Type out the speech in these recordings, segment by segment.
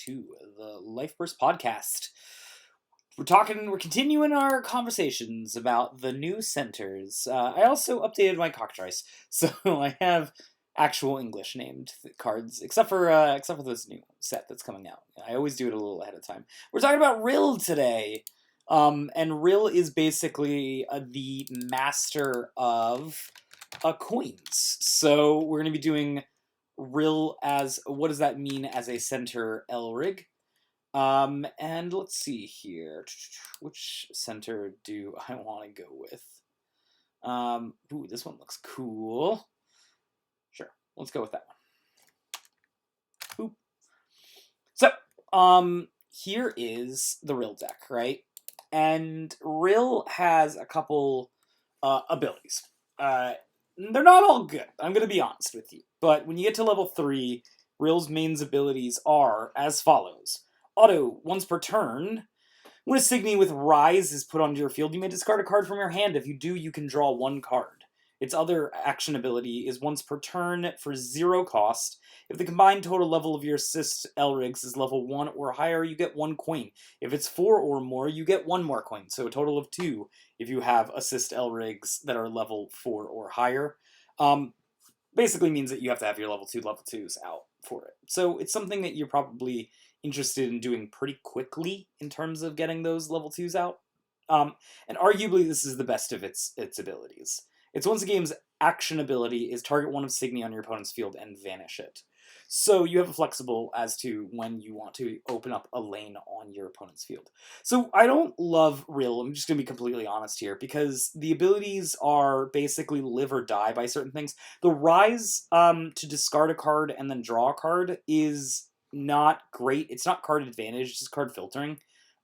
to the Life Burst podcast. We're continuing our conversations about the new centers. I also updated my cocktails, so I have actual English named cards, except for this new set that's coming out. I always do it a little ahead of time. We're talking about Rill today, and Rill is basically the master of coins. So we're going to be doing Rill as, what does that mean as a center Elrig? And let's see here. Which center do I want to go with? Ooh, this one looks cool. Sure, let's go with that one. Boop. So, here is the Rill deck, right? And Rill has a couple abilities. They're not all good, I'm going to be honest with you. But when you get to level 3, Rill's main abilities are as follows. Auto, once per turn, when a Signy with Rise is put onto your field, you may discard a card from your hand. If you do, you can draw one card. Its other action ability is once per turn for 0 cost. If the combined total level of your assist Elrigs is level 1 or higher, you get 1 coin. If it's 4 or more, you get 1 more coin, so a total of 2 if you have assist Elrigs that are level 4 or higher. Basically means that you have to have your level 2s out for it. So it's something that you're probably interested in doing pretty quickly in terms of getting those level 2s out. And arguably this is the best of its abilities. Its once a game's action ability is target one of Signy on your opponent's field and vanish it. So you have a flexible as to when you want to open up a lane on your opponent's field. So I don't love Rill, I'm just going to be completely honest here, because the abilities are basically live or die by certain things. The Rise to discard a card and then draw a card is not great. It's not card advantage, it's just card filtering.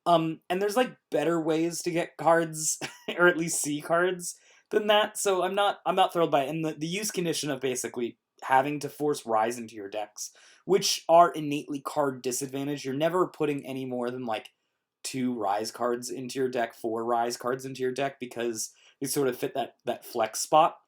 And there's like better ways to get cards, or at least see cards, than that, so I'm not thrilled by it. And the use condition of basically having to force Rise into your decks, which are innately card disadvantage. You're never putting any more than like 2 Rise cards into your deck, 4 Rise cards into your deck, because they sort of fit that flex spot.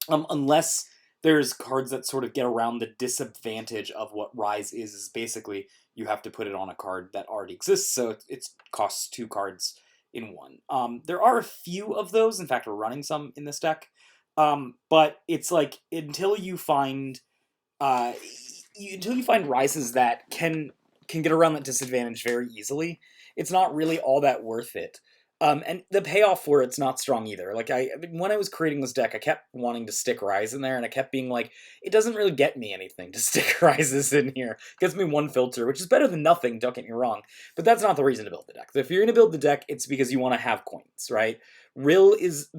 Unless there's cards that sort of get around the disadvantage of what Rise is basically you have to put it on a card that already exists, so it costs 2 cards in one. There are a few of those. In fact, we're running some in this deck. But it's like until you find rises that can get around that disadvantage very easily, it's not really all that worth it. And the payoff for it's not strong either. Like when I was creating this deck, I kept wanting to stick Rise in there, and I kept being like, it doesn't really get me anything to stick Rises in here. It gets me 1 filter, which is better than nothing, don't get me wrong. But that's not the reason to build the deck. If you're going to build the deck, it's because you want to have coins, right? Rill is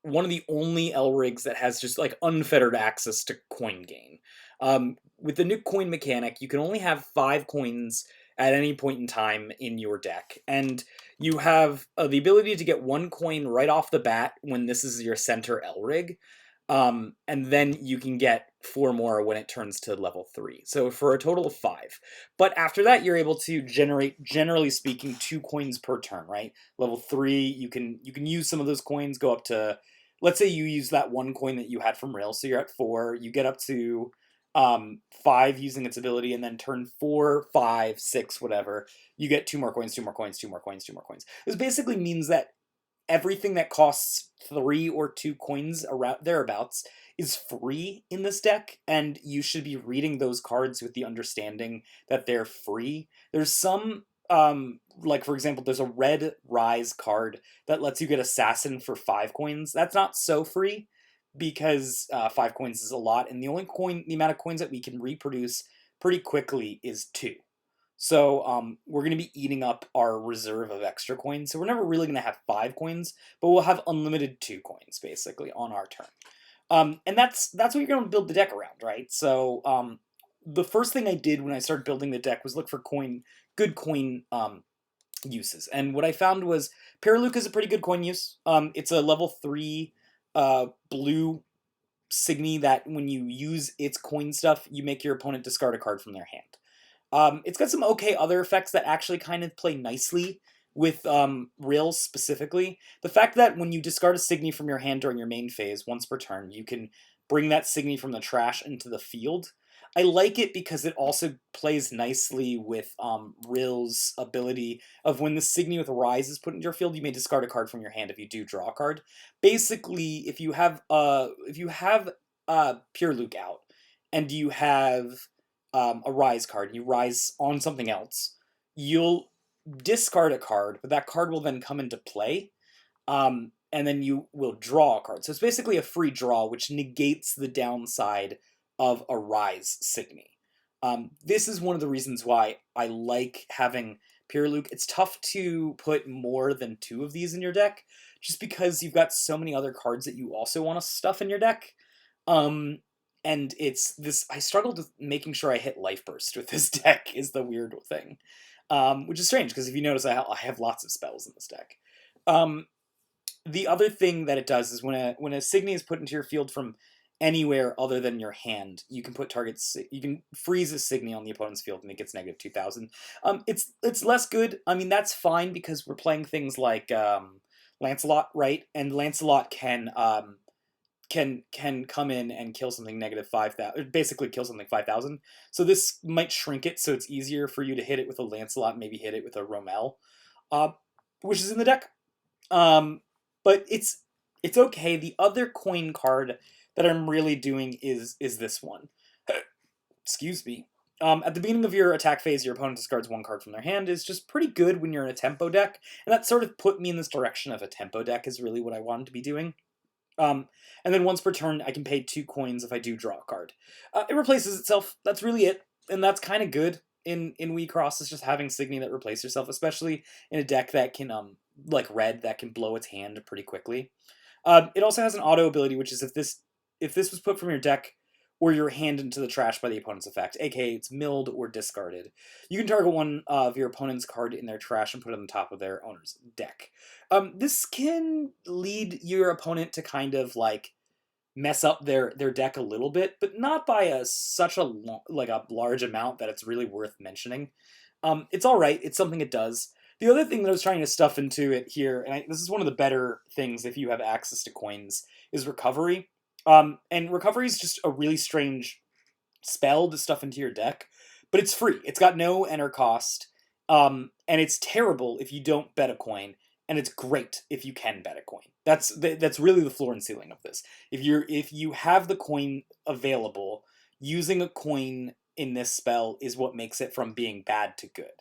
one of the only Elrigs that has just like unfettered access to coin gain. With the new coin mechanic, you can only have 5 coins at any point in time in your deck, and you have the ability to get 1 coin right off the bat when this is your center Elrig, and then you can get 4 more when it turns to level 3, so for a total of 5. But after that, you're able to generate, generally speaking, 2 coins per turn, right? Level 3, you can use some of those coins, go up to, let's say you use that 1 coin that you had from Rill, so you're at 4, you get up to 5 using its ability, and then turn 4, 5, 6, whatever, you get 2 more coins, 2 more coins, 2 more coins, 2 more coins. This basically means that everything that costs 3 or 2 coins around thereabouts is free in this deck, and you should be reading those cards with the understanding that they're free. There's some, like for example, there's a red Rise card that lets you get Assassin for 5 coins. That's not so free, because 5 coins is a lot, and the amount of coins that we can reproduce pretty quickly is 2. So we're going to be eating up our reserve of extra coins, so we're never really going to have 5 coins, but we'll have unlimited 2 coins, basically, on our turn. And that's what you're going to build the deck around, right? So the first thing I did when I started building the deck was look for good coin uses, and what I found was Paraluka is a pretty good coin use. It's a level 3 blue Signy that when you use its coin stuff, you make your opponent discard a card from their hand. It's got some okay other effects that actually kind of play nicely with Rils specifically. The fact that when you discard a Signy from your hand during your main phase, once per turn, you can bring that Signy from the trash into the field. I like it because it also plays nicely with Ril's ability of when the Signy with Rise is put into your field, you may discard a card from your hand if you do draw a card. Basically, if you have Pure Luke out and you have a Rise card, and you Rise on something else, you'll discard a card, but that card will then come into play, and then you will draw a card. So it's basically a free draw, which negates the downside of a Rise Signy. This is one of the reasons why I like having Pure Luke. It's tough to put more than 2 of these in your deck, just because you've got so many other cards that you also want to stuff in your deck. And it's this, I struggled with making sure I hit Life Burst with this deck, is the weird thing. Which is strange, because if you notice, I have lots of spells in this deck. The other thing that it does is when a Signy is put into your field from anywhere other than your hand, you can you can freeze a Signy on the opponent's field and it gets negative 2,000. It's less good. I mean, that's fine because we're playing things like Lancelot, right? And Lancelot can come in and kill something negative 5,000, basically kill something 5,000. So this might shrink it so it's easier for you to hit it with a Lancelot, maybe hit it with a Rommel, which is in the deck. But it's okay. The other coin card that I'm really doing is this one. Excuse me. At the beginning of your attack phase, your opponent discards 1 card from their hand is just pretty good when you're in a tempo deck, and that sort of put me in this direction of a tempo deck is really what I wanted to be doing. And then once per turn, I can pay 2 coins if I do draw a card. It replaces itself. That's really it, and that's kind of good in Wixoss, is just having Signy that replaces yourself, especially in a deck that can like red, that can blow its hand pretty quickly. It also has an auto ability, which is if this was put from your deck or your hand into the trash by the opponent's effect, aka it's milled or discarded, you can target one of your opponent's card in their trash and put it on the top of their owner's deck. This can lead your opponent to kind of like mess up their deck a little bit, but not by such a large amount that it's really worth mentioning. It's all right. It's something it does. The other thing that I was trying to stuff into it here, and this is one of the better things if you have access to coins, is recovery. And recovery is just a really strange spell to stuff into your deck, but it's free. It's got no enter cost, and it's terrible if you don't bet a coin, and it's great if you can bet a coin. That's really the floor and ceiling of this. If you have the coin available, using a coin in this spell is what makes it from being bad to good.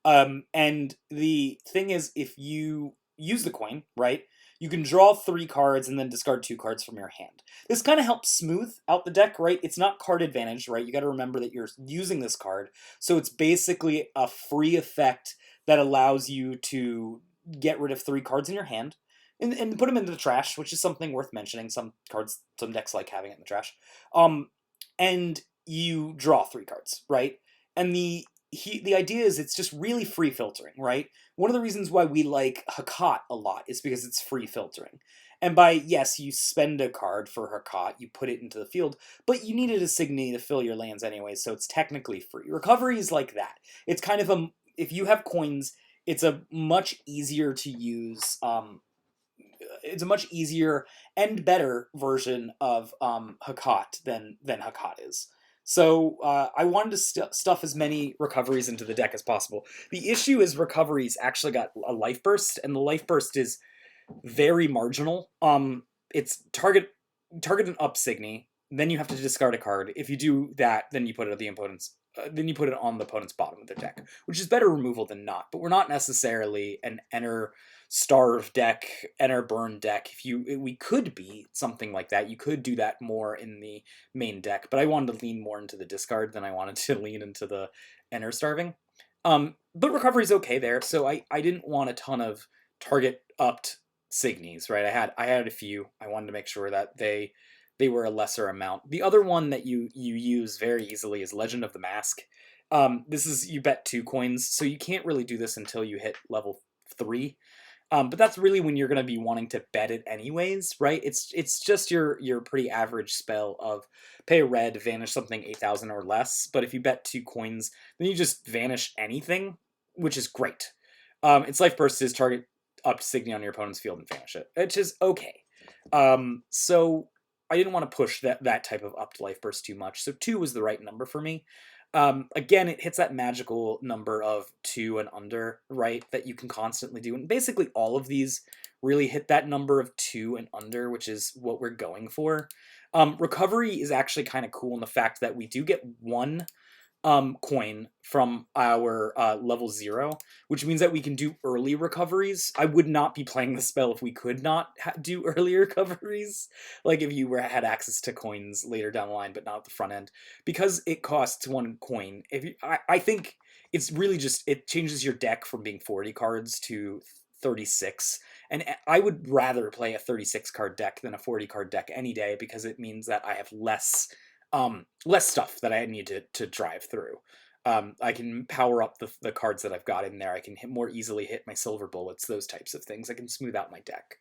And the thing is, if you use the coin, right, you can draw 3 cards and then discard 2 cards from your hand. This kind of helps smooth out the deck, right? It's not card advantage, right? You got to remember that you're using this card, so it's basically a free effect that allows you to get rid of 3 cards in your hand and put them into the trash, which is something worth mentioning. Some decks like having it in the trash. And you draw 3 cards, right? And the idea is it's just really free filtering, right? One of the reasons why we like Hakat a lot is because it's free filtering. And by, yes, you spend a card for Hakat, you put it into the field, but you needed a Signy to fill your lands anyway, so it's technically free. Recovery is like that. It's kind of if you have coins, it's a much easier to use, it's a much easier and better version of Hakat than Hakat is. So I wanted to stuff as many recoveries into the deck as possible. The issue is recoveries actually got a Life Burst, and the Life Burst is very marginal. It's target an up Signy, then you have to discard a card. If you do that, then you put it at the opponent's. Then you put it on the opponent's bottom of their deck, which is better removal than not. But we're not necessarily an enter starve deck, enter burn deck. We could be something like that. You could do that more in the main deck, but I wanted to lean more into the discard than I wanted to lean into the enter starving. But recovery's okay there, so I didn't want a ton of target upped Signys, right? I had a few. I wanted to make sure that they were a lesser amount. The other one that you use very easily is Legend of the Mask. This is, you bet 2 coins, so you can't really do this until you hit level 3. But that's really when you're going to be wanting to bet it anyways, right? It's just your pretty average spell of pay a red, vanish something 8,000 or less, but if you bet 2 coins, then you just vanish anything, which is great. Its Life Burst is target up Signy on your opponent's field and vanish it, which is okay. So I didn't want to push that type of up to life burst too much. So 2 was the right number for me. Again, it hits that magical number of 2 and under, right, that you can constantly do. And basically all of these really hit that number of 2 and under, which is what we're going for. Recovery is actually kind of cool in the fact that we do get 1 coin from our level 0, which means that we can do early recoveries. I would not be playing the spell if we could not do early recoveries, like if you had access to coins later down the line, but not at the front end, because it costs 1 coin. I think it's really just, it changes your deck from being 40 cards to 36, and I would rather play a 36 card deck than a 40 card deck any day, because it means that I have less stuff that I need to drive through. I can power up the cards that I've got in there. I can more easily hit my silver bullets, those types of things. I can smooth out my deck.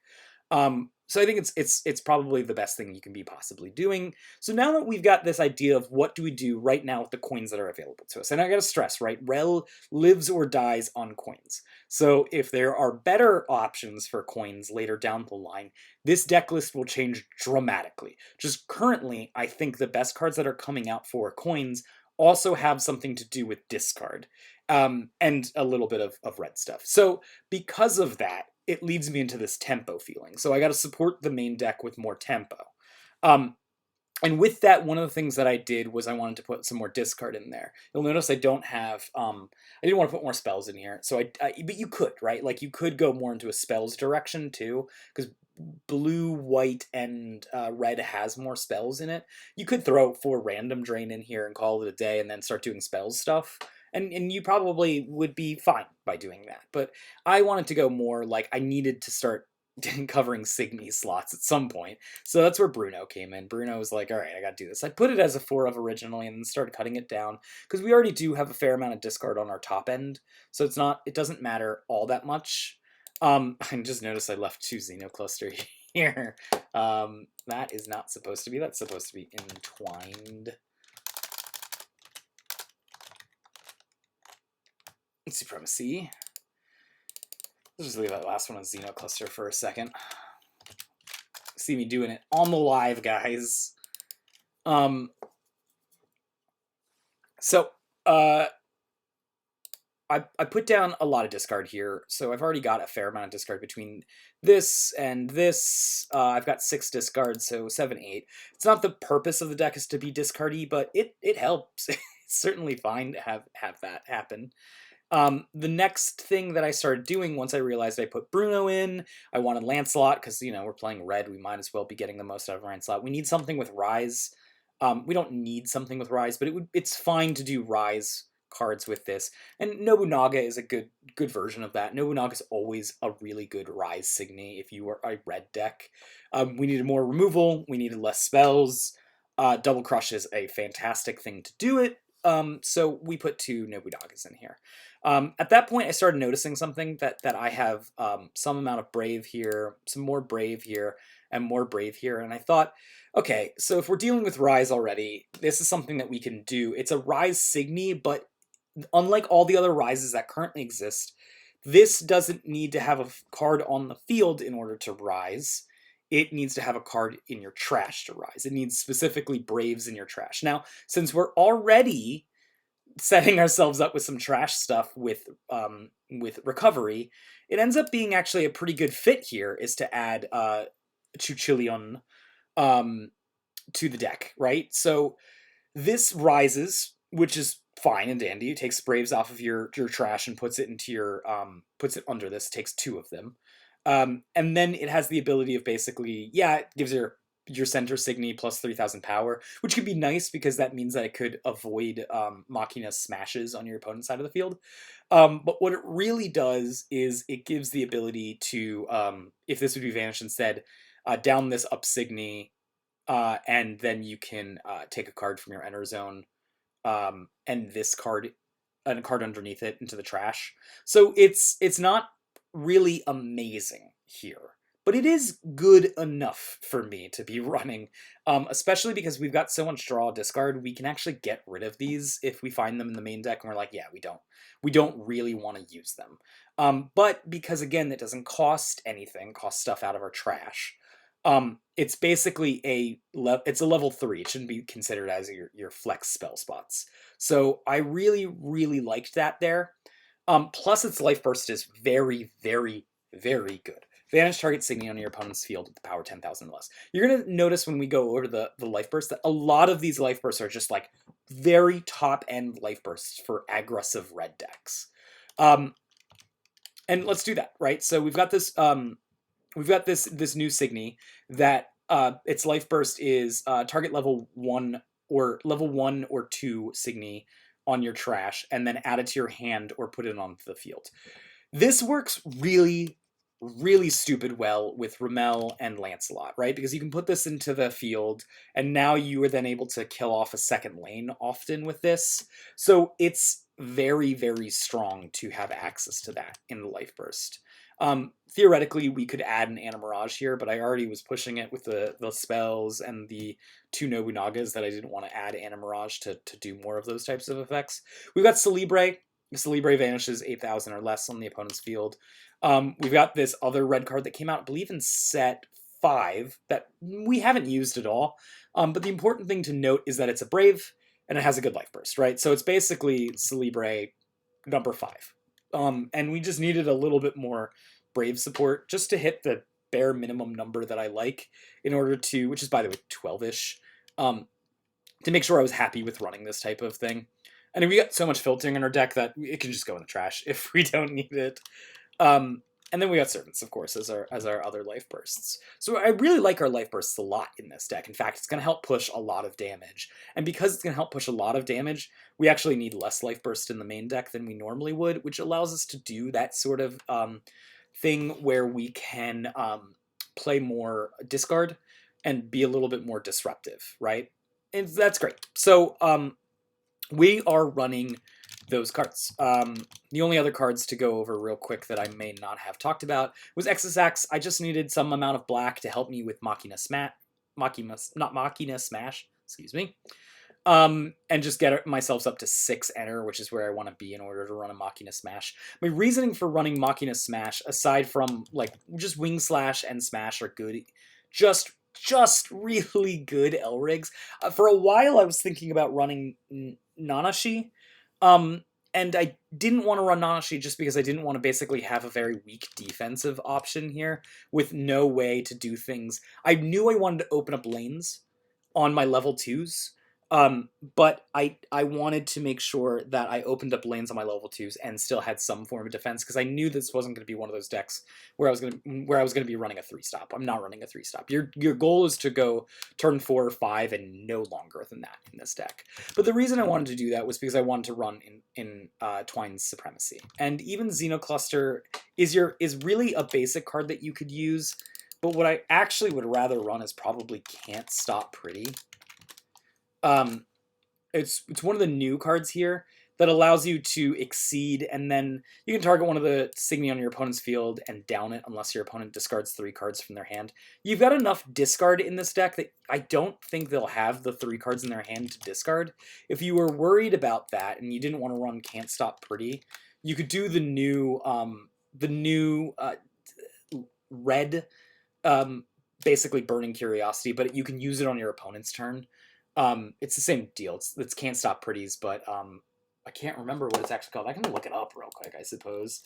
So I think it's probably the best thing you can be possibly doing. So now that we've got this idea of what do we do right now with the coins that are available to us, and I gotta stress, right, Rel lives or dies on coins. So if there are better options for coins later down the line, this deck list will change dramatically. Just currently, I think the best cards that are coming out for coins also have something to do with discard, and a little bit of red stuff. So because of that, it leads me into this tempo feeling. So I got to support the main deck with more tempo. And with that, one of the things that I did was I wanted to put some more discard in there. You'll notice I don't have, I didn't want to put more spells in here. So but you could, right? Like you could go more into a spells direction too, because blue, white, and red has more spells in it. You could throw 4 random drain in here and call it a day and then start doing spells stuff. And you probably would be fine by doing that. But I wanted to go more like I needed to start covering Signy slots at some point. So that's where Bruno came in. Bruno was like, all right, I got to do this. I put it as a 4 of originally and then started cutting it down because we already do have a fair amount of discard on our top end. So it doesn't matter all that much. I just noticed I left 2 Xenocluster here. That is not supposed to be. That's supposed to be entwined. Supremacy. Let's just leave that last one on Xenocluster for a second. See me doing it on the live, guys. I put down a lot of discard here, so I've already got a fair amount of discard between this and this. I've got 6 discards, so 7, 8. It's not the purpose of the deck is to be discardy, but it helps. It's certainly fine to have that happen. The next thing that I started doing once I realized I put Bruno in, I wanted Lancelot, because, we're playing red, we might as well be getting the most out of Lancelot. We need something with Rise. We don't need something with Rise, but it's fine to do Rise cards with this. And Nobunaga is a good version of that. Nobunaga is always a really good Rise Signy if you are a red deck. We needed more removal, we needed less spells. Double Crush is a fantastic thing to do it. So we put 2 Nobunagas in here. At that point, I started noticing something that I have some amount of Brave here, some more Brave here, and more Brave here. And I thought, okay, so if we're dealing with Rise already, this is something that we can do. It's a Rise Signy, but unlike all the other Rises that currently exist, this doesn't need to have a card on the field in order to Rise. It needs to have a card in your trash to Rise. It needs specifically Braves in your trash. Now, since we're already setting ourselves up with some trash stuff with recovery, it ends up being actually a pretty good fit here is to add Chuchilion to the deck, right? So this rises, which is fine and dandy. It takes Braves off of your trash and puts it into your puts it under this. It takes 2 of them. And then it has the ability of basically, it gives your center Signy plus 3,000 power, which could be nice because that means that it could avoid Machina smashes on your opponent's side of the field. But what it really does is it gives the ability to, if this would be Vanish instead, down this up Signy, and then you can take a card from your enter zone, and this card, and a card underneath it into the trash. So it's not really amazing here, but it is good enough for me to be running, especially because we've got so much draw discard. We can actually get rid of these if we find them in the main deck and we're like, yeah, we don't really want to use them. But because again, it doesn't cost anything, cost stuff out of our trash. It's basically it's a level 3. It shouldn't be considered as your flex spell spots. So I really, really liked that there. Plus its life burst is very, very, very good. Vanish target signy on your opponent's field with the power 10,000 or less. You're going to notice when we go over to the life burst that a lot of these life bursts are just like very top end life bursts for aggressive red decks. And let's do that, right? So we've got this this new signy that its life burst is target level 1 or 2 signy on your trash, and then add it to your hand or put it onto the field. This works really, really stupid well with Rimmel and Lancelot, right? Because you can put this into the field, and now you are then able to kill off a second lane often with this. So it's very, very strong to have access to that in the life burst. Theoretically, we could add an Animirage here, but I already was pushing it with the spells and the 2 Nobunagas that I didn't want to add Animirage to do more of those types of effects. We've got Celebre. Celebre vanishes 8,000 or less on the opponent's field. We've got this other red card that came out, I believe, in set 5 that we haven't used at all. But the important thing to note is that it's a Brave, and it has a good life burst, right? So it's basically Celebre number 5. And we just needed a little bit more Brave support just to hit the bare minimum number that I like in order to, which is, by the way, 12-ish, to make sure I was happy with running this type of thing. And we got so much filtering in our deck that it can just go in the trash if we don't need it. And then we got Servants, of course, as our other life bursts. So I really like our life bursts a lot in this deck. In fact, it's going to help push a lot of damage. And because it's going to help push a lot of damage, we actually need less life burst in the main deck than we normally would, which allows us to do that sort of thing where we can play more discard and be a little bit more disruptive, right? And that's great. So we are running those cards. The only other cards to go over real quick that I may not have talked about was Exosax. I just needed some amount of black to help me with Machina Smash, excuse me. And just get myself up to 6 enter, which is where I want to be in order to run a Machina Smash. My reasoning for running Machina Smash, aside from like just Wing Slash and Smash are good, just really good Elrigs. For a while, I was thinking about running Nanashi. And I didn't want to run Nanashi just because I didn't want to basically have a very weak defensive option here with no way to do things. I knew I wanted to open up lanes on my level 2s, but I wanted to make sure that I opened up lanes on my level 2s and still had some form of defense, because I knew this wasn't going to be one of those decks where I was going to be running a 3-stop. I'm not running a 3-stop. Your goal is to go turn 4 or 5 and no longer than that in this deck. But the reason I wanted to do that was because I wanted to run in Twine's Supremacy. And even Xenocluster is really a basic card that you could use, but what I actually would rather run is probably Can't Stop Pretty. It's one of the new cards here that allows you to exceed, and then you can target one of the Signy on your opponent's field and down it unless your opponent discards 3 cards from their hand. You've got enough discard in this deck that I don't think they'll have the 3 cards in their hand to discard. If you were worried about that and you didn't want to run Can't Stop Pretty, you could do the new red, basically Burning Curiosity, but you can use it on your opponent's turn. It's the same deal. It's Can't Stop Pretties, but I can't remember what it's actually called. I can look it up real quick, I suppose.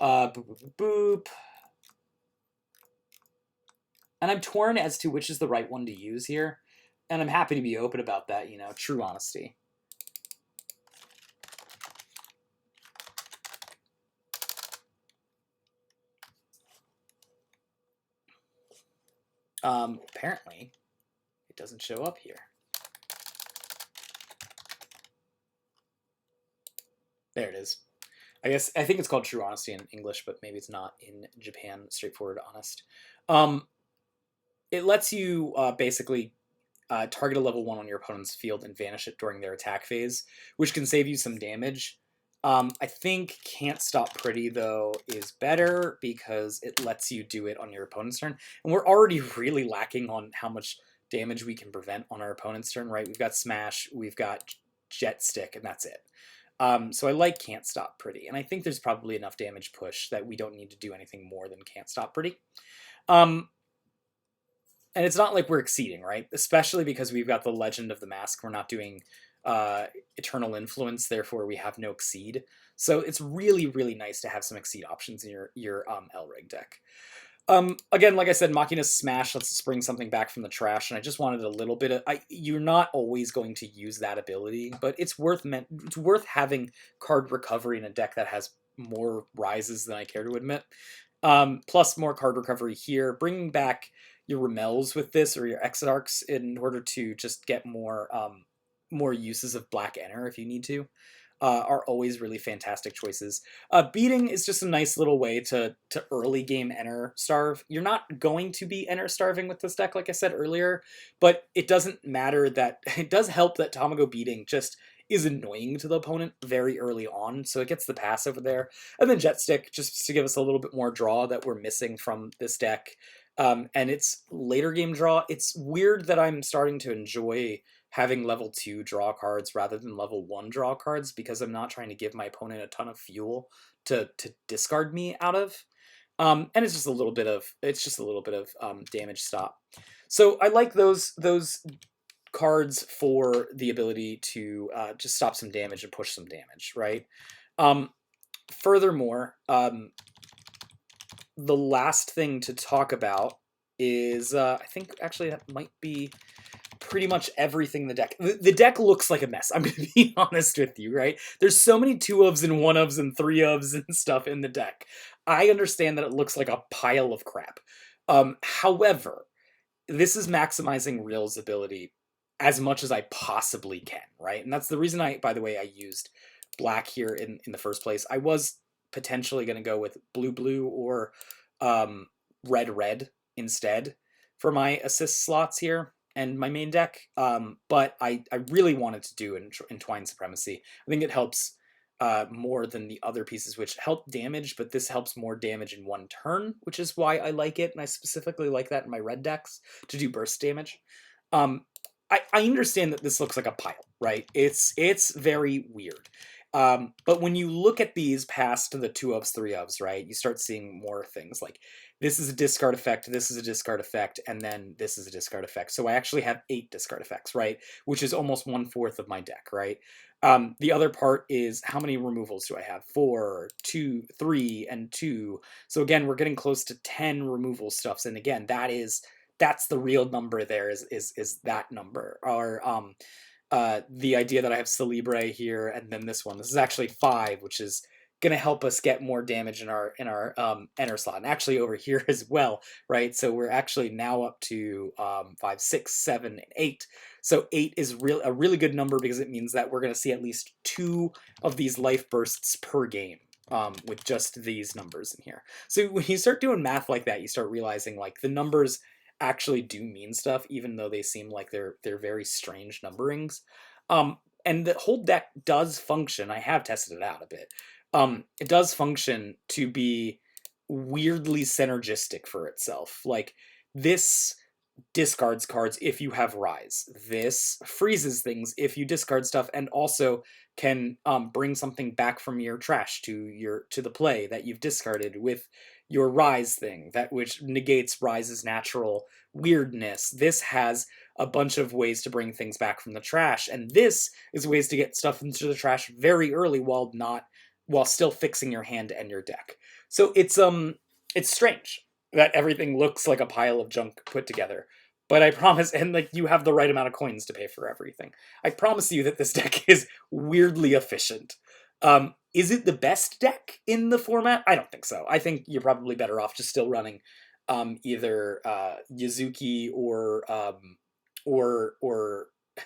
Boop, boop, boop, boop. And I'm torn as to which is the right one to use here, and I'm happy to be open about that, true honesty. Apparently, it doesn't show up here. There it is. I think it's called True Honesty in English, but maybe it's not in Japan. Straightforward Honest. It lets you basically target a level 1 on your opponent's field and vanish it during their attack phase, which can save you some damage. I think Can't Stop Pretty, though, is better because it lets you do it on your opponent's turn. And we're already really lacking on how much damage we can prevent on our opponent's turn, right? We've got Smash, we've got Jet Stick, and that's it. So I like Can't Stop Pretty, and I think there's probably enough damage push that we don't need to do anything more than Can't Stop Pretty. And it's not like we're exceeding, right? Especially because we've got the Legend of the Mask. We're not doing uh, Eternal Influence, therefore we have no exceed. So it's really, really nice to have some exceed options in your Elrig deck. Again, like I said, Machina's Smash lets us bring something back from the trash, and I just wanted a little bit of. You're not always going to use that ability, but it's worth having card recovery in a deck that has more rises than I care to admit. Plus more card recovery here, bringing back your Remels with this or your Exodarchs in order to just get more uses of Black Enter if you need to. Are always really fantastic choices. Beating is just a nice little way to early game enter starve. You're not going to be enter starving with this deck, like I said earlier, but it doesn't matter that it does help that Tamago Beating just is annoying to the opponent very early on, so it gets the pass over there. And then Jet Stick just to give us a little bit more draw that we're missing from this deck. And it's later game draw. It's weird that I'm starting to enjoy having level 2 draw cards rather than level 1 draw cards because I'm not trying to give my opponent a ton of fuel to discard me out of. And it's just a little bit of damage stop. So I like those cards for the ability to just stop some damage and push some damage, right? Furthermore, the last thing to talk about is I think actually that might be pretty much everything in the deck. The deck looks like a mess. I'm going to be honest with you, right? There's so many 2-ofs and 1-ofs and 3-ofs and stuff in the deck. I understand that it looks like a pile of crap. However, this is maximizing Ril's ability as much as I possibly can, right? And that's the reason by the way, I used black here in the first place. I was potentially going to go with blue or red instead for my assist slots here and my main deck, but I really wanted to do Entwined Supremacy. I think it helps more than the other pieces, which help damage, but this helps more damage in one turn, which is why I like it, and I specifically like that in my red decks, to do burst damage. I understand that this looks like a pile, right? It's very weird. But when you look at these past the 2-ofs, 3-ofs, right, you start seeing more things like this is a discard effect, this is a discard effect, and then this is a discard effect. So I actually have 8 discard effects, right, which is almost 1/4 of my deck, right? The other part is how many removals do I have? 4, 2, 3, and 2. So again, we're getting close to 10 removal stuffs, and again, that's the real number there is that number. Or the idea that I have Celebre here and then this one. This is actually 5, which is going to help us get more damage in our enter slot, and actually over here as well, right? So we're actually now up to 5, 6, 7, and 8. So 8 is a really good number because it means that we're going to see at least 2 of these life bursts per game. With just these numbers in here. So when you start doing math like that, you start realizing like the numbers actually do mean stuff, even though they seem like they're very strange numberings. And the whole deck does function. I have tested it out a bit. It does function to be weirdly synergistic for itself. Like this discards cards if you have Rise. This freezes things if you discard stuff, and also can bring something back from your trash to the play that you've discarded with your Rise thing, that which negates Rise's natural weirdness. This has a bunch of ways to bring things back from the trash, and this is ways to get stuff into the trash very early while still fixing your hand and your deck. So it's strange that everything looks like a pile of junk put together. But I promise, and like you have the right amount of coins to pay for everything. I promise you that this deck is weirdly efficient. Is it the best deck in the format? I don't think so. I think you're probably better off just still running either Yazuki or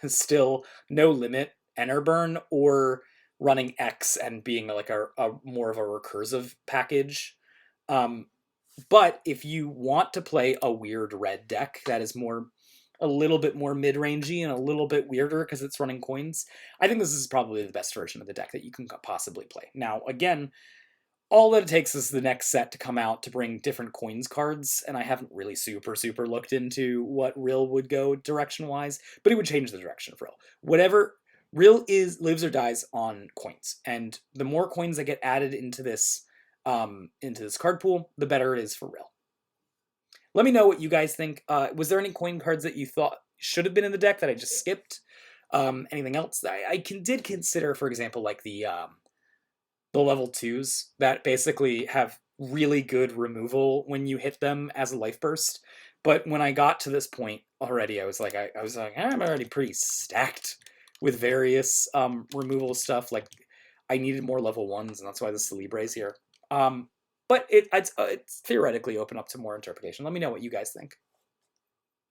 still No Limit Enterburn, or running X and being like a more of a recursive package. But if you want to play a weird red deck that is a little bit more mid-rangey and a little bit weirder because it's running coins, I think this is probably the best version of the deck that you can possibly play. Now, again, all that it takes is the next set to come out to bring different coins cards, and I haven't really super looked into what Rill would go direction-wise, but it would change the direction of Rill. Whatever, Rill lives or dies on coins, and the more coins that get added into this card pool, the better it is for Rill. Let me know what you guys think. Was there any coin cards that you thought should have been in the deck that I just skipped? Anything else? Did consider, for example, like the level 2s that basically have really good removal when you hit them as a life burst. But when I got to this point already, I was like, I'm already pretty stacked with various removal stuff. Like, I needed more level 1s, and that's why the Celebre is here. But it's theoretically open up to more interpretation. Let me know what you guys think.